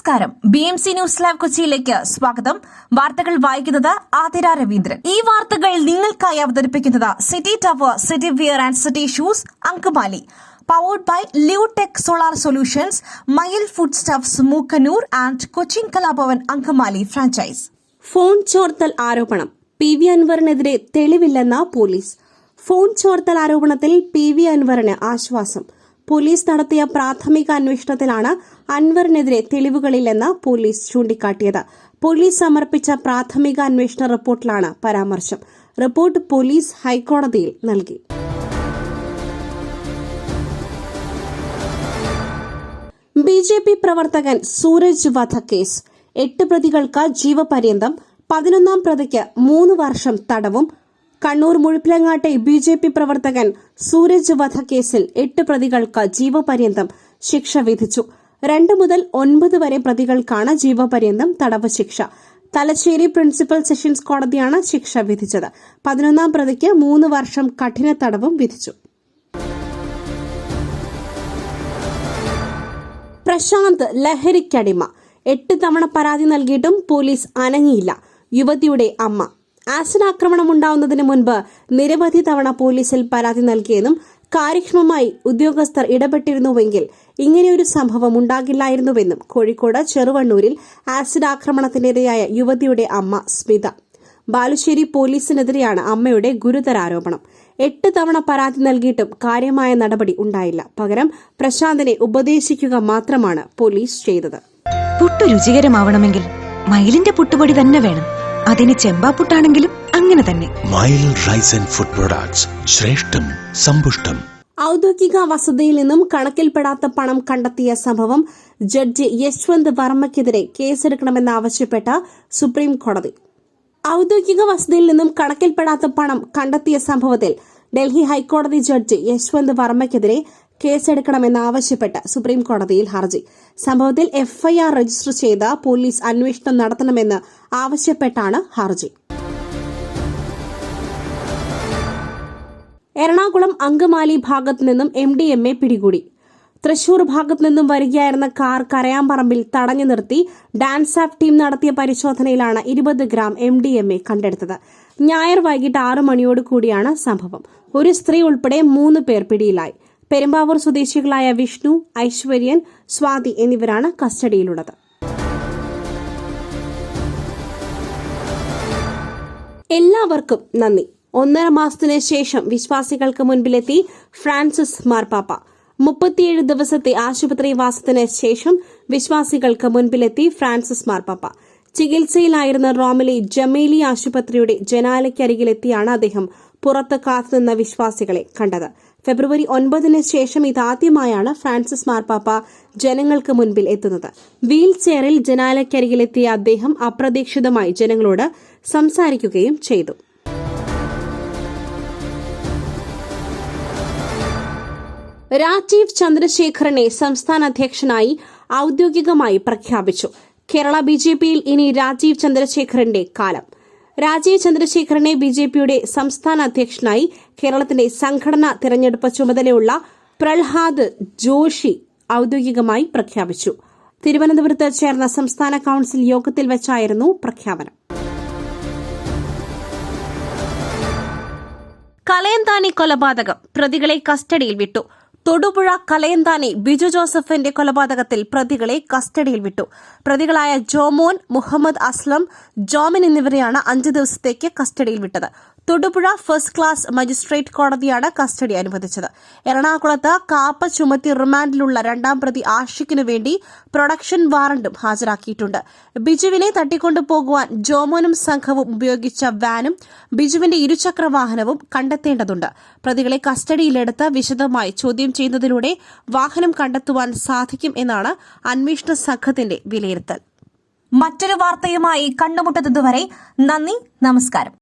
നമസ്കാരം. BMC news live കൊച്ചിയിലേക്ക് സ്വാഗതം. വാർത്തകൾ വായിക്കുന്നത് ആതിര രവീന്ദ്രൻ. ഈ വാർത്തകൾ നിങ്ങൾക്കായി അവതരിപ്പിക്കുന്നത് city tower, city wear and city shoes, Angamaly. Powered by Leotech solar solutions, Mayil food stuffs, Mookkannoor and Cochin Kalabhavan Angamaly franchise. Phone ചോർത്തൽ ആരോപണം. PV അൻവറിനെതിരെ തെളിവില്ലെന്ന പോലീസ്. ഫോൺ ചോർത്തൽ ആരോപണത്തിൽ PV അൻവറിന് ആശ്വാസം. പോലീസ് നടത്തിയ പ്രാഥമിക അന്വേഷണത്തിലാണ് അൻവറിനെതിരെ തെളിവുകളില്ലെന്ന് പോലീസ് ചൂണ്ടിക്കാട്ടിയത്. പോലീസ് സമർപ്പിച്ച പ്രാഥമിക അന്വേഷണ റിപ്പോർട്ടിലാണ് പരാമർശം. റിപ്പോർട്ട് പോലീസ് ഹൈക്കോടതിയിൽ നൽകി. BJP പ്രവർത്തകൻ സൂരജ് വധക്കേസ്. 8 പ്രതികൾക്ക് ജീവപര്യന്തം, 11ാം പ്രതിക്ക് 3 വർഷം തടവും. കണ്ണൂർ മുഴുപ്പിലങ്ങാട്ടെ BJP പ്രവർത്തകൻ സൂരജ് വധക്കേസിൽ 8 പ്രതികൾക്ക് ജീവപര്യന്തം ശിക്ഷ വിധിച്ചു. 2 മുതൽ 9 വരെ പ്രതികൾക്കാണ് ജീവപര്യന്തം തടവ് ശിക്ഷ. തലശ്ശേരി പ്രിൻസിപ്പൽ സെഷൻസ് കോടതിയാണ് ശിക്ഷ വിധിച്ചത്. 11ാം പ്രതിക്ക് 3 വർഷം കഠിന തടവും വിധിച്ചു. പ്രശാന്ത് ലഹരിക്കടിമ. 8 തവണ പരാതി നൽകിയിട്ടും പോലീസ് അനങ്ങിയില്ല. യുവതിയുടെ അമ്മ. ആസിഡ് ആക്രമണം ഉണ്ടാവുന്നതിന് മുൻപ് നിരവധി തവണ പോലീസിൽ പരാതി നൽകിയെന്നും കാര്യക്ഷമമായി ഉദ്യോഗസ്ഥർ ഇടപെട്ടിരുന്നുവെങ്കിൽ ഇങ്ങനെയൊരു സംഭവം ഉണ്ടാകില്ലായിരുന്നുവെന്നും കോഴിക്കോട് ചെറുവണ്ണൂരിൽ ആസിഡ് ആക്രമണത്തിനിരയായ യുവതിയുടെ അമ്മ സ്മിത. ബാലുശ്ശേരി പോലീസിനെതിരെയാണ് അമ്മയുടെ ഗുരുതരാരോപണം. 8 തവണ പരാതി നൽകിയിട്ടും കാര്യമായ നടപടി ഉണ്ടായില്ല. പകരം പ്രശാന്തിനെ ഉപദേശിക്കുക മാത്രമാണ് പോലീസ് ചെയ്തത്. പുട്ടു രുചികരമാവണമെങ്കിൽ മയിലിന്റെ പുട്ടുപൊടി തന്നെ വേണം. അതിന് ചെമ്പാപ്പുട്ടാണെങ്കിലും അങ്ങനെ തന്നെ. മയിൽ റൈസ് ആൻഡ് ഫുഡ് പ്രൊഡക്ട്സ്, ശ്രേഷ്ഠം സമ്പുഷ്ടം. ഔദ്യോഗിക വസതിയിൽ നിന്നും കണക്കിൽപ്പെടാത്ത പണം കണ്ടെത്തിയ സംഭവം ജഡ്ജി യശ്വന്ത് വർമ്മയ്ക്കെതിരെ കേസെടുക്കണമെന്നാവശ്യപ്പെട്ട സുപ്രീം കോടതി. ഔദ്യോഗിക വസതിയിൽ നിന്നും കണക്കിൽപ്പെടാത്ത പണം കണ്ടെത്തിയ സംഭവത്തിൽ ഡൽഹി ഹൈക്കോടതി ജഡ്ജി യശ്വന്ത് വർമ്മയ്ക്കെതിരെ കേസെടുക്കണമെന്നാവശ്യപ്പെട്ട് സുപ്രീം കോടതിയിൽ ഹർജി. സംഭവത്തിൽ FIR രജിസ്റ്റർ ചെയ്ത് പോലീസ് അന്വേഷണം നടത്തണമെന്ന് ആവശ്യപ്പെട്ടാണ് ഹർജി. എറണാകുളം അങ്കമാലി ഭാഗത്തു നിന്നും MDMA പിടികൂടി. തൃശൂർ ഭാഗത്തു നിന്നും വരികയായിരുന്ന കാർ കരയാമ്പറമ്പിൽ തടഞ്ഞു നിർത്തി ഡാൻസ് ആപ്പ് ടീം നടത്തിയ പരിശോധനയിലാണ് 20 ഗ്രാം MDMA കണ്ടെടുത്തത്. ഞായർ വൈകിട്ട് 6 മണിയോട് കൂടിയാണ് സംഭവം. ഒരു സ്ത്രീ ഉൾപ്പെടെ 3 പേർ പിടിയിലായി. പെരുമ്പാവൂർ സ്വദേശികളായ വിഷ്ണു, ഐശ്വര്യൻ, സ്വാതി എന്നിവരാണ് കസ്റ്റഡിയിലുള്ളത്. എല്ലാവർക്കും നന്ദി. 1.5 മാസത്തിന് ശേഷം വിശ്വാസികൾക്ക് മുൻപിലെത്തി ഫ്രാൻസിസ് മാർപ്പാപ്പ. 37 ദിവസത്തെ ആശുപത്രിവാസത്തിന് ശേഷം വിശ്വാസികൾക്ക് മുൻപിലെത്തി ഫ്രാൻസിസ് മാർപ്പാപ്പ. ചികിത്സയിലായിരുന്ന റോമിലെ ജമേലി ആശുപത്രിയുടെ ജനാലയ്ക്കരികിലെത്തിയാണ് അദ്ദേഹം പുറത്ത് കാത്തുനിന്ന വിശ്വാസികളെ കണ്ടത്. ഫെബ്രുവരി 9 ശേഷം ഇതാദ്യമായാണ് ഫ്രാൻസിസ് മാർപ്പാപ്പ ജനങ്ങൾക്ക് മുൻപിൽ എത്തുന്നത്. വീൽ ചെയറിൽ ജനാലയ്ക്കരികിലെത്തിയ അദ്ദേഹം അപ്രതീക്ഷിതമായി ജനങ്ങളോട് സംസാരിക്കുകയും ചെയ്തു. രാജീവ് ചന്ദ്രശേഖരനെ സംസ്ഥാന അധ്യക്ഷനായി ഔദ്യോഗികമായി പ്രഖ്യാപിച്ചു. കേരള BJPയിൽ ഇനി രാജീവ് ചന്ദ്രശേഖരന്റെ കാലം. രാജീവ് ചന്ദ്രശേഖരനെ BJPയുടെ സംസ്ഥാന അധ്യക്ഷനായി കേരളത്തിന്റെ സംഘടനാ തിരഞ്ഞെടുപ്പ് ചുമതലയുള്ള പ്രഹ്ലാദ് ജോഷി ഔദ്യോഗികമായി പ്രഖ്യാപിച്ചു. തിരുവനന്തപുരത്ത് ചേർന്ന സംസ്ഥാന കൌൺസിൽ യോഗത്തിൽ വെച്ചായിരുന്നു പ്രഖ്യാപനം. കലയന്താനി കൊലപാതകം, പ്രതികളെ കസ്റ്റഡിയിൽ വിട്ടു. തൊടുപുഴ കലയന്താനി ബിജു ജോസഫിന്റെ കൊലപാതകത്തിൽ പ്രതികളെ കസ്റ്റഡിയിൽ വിട്ടു. പ്രതികളായ ജോമോൻ, മുഹമ്മദ് അസ്ലം, ജോമിൻ എന്നിവരെയാണ് 5 ദിവസത്തേക്ക് കസ്റ്റഡിയിൽ വിട്ടത്. തൊടുപുഴ ഫസ്റ്റ് ക്ലാസ് മജിസ്ട്രേറ്റ് കോടതിയാണ് കസ്റ്റഡി അനുവദിച്ചത്. എറണാകുളത്ത് കാപ്പ ചുമത്തി റിമാൻഡിലുള്ള 2ാം പ്രതി ആഷിഖിനു വേണ്ടി പ്രൊഡക്ഷൻ വാറണ്ടും ഹാജരാക്കിയിട്ടുണ്ട്. ബിജുവിനെ തട്ടിക്കൊണ്ടുപോകുവാൻ ജോമോനും സംഘവും ഉപയോഗിച്ച വാനും ബിജുവിന്റെ ഇരുചക്രവാഹനവും കണ്ടെത്തേണ്ടതുണ്ട്. പ്രതികളെ കസ്റ്റഡിയിലെടുത്ത് വിശദമായി ചോദ്യം ചെയ്യുന്നതിലൂടെ വാഹനം കണ്ടെത്തുവാൻ സാധിക്കും എന്നാണ് അന്വേഷണ സംഘത്തിന്റെ വിലയിരുത്തൽ. മറ്റൊരു വാർത്തയുമായി കണ്ടുമുട്ടുന്നതുവരെ നന്ദി, നമസ്കാരം.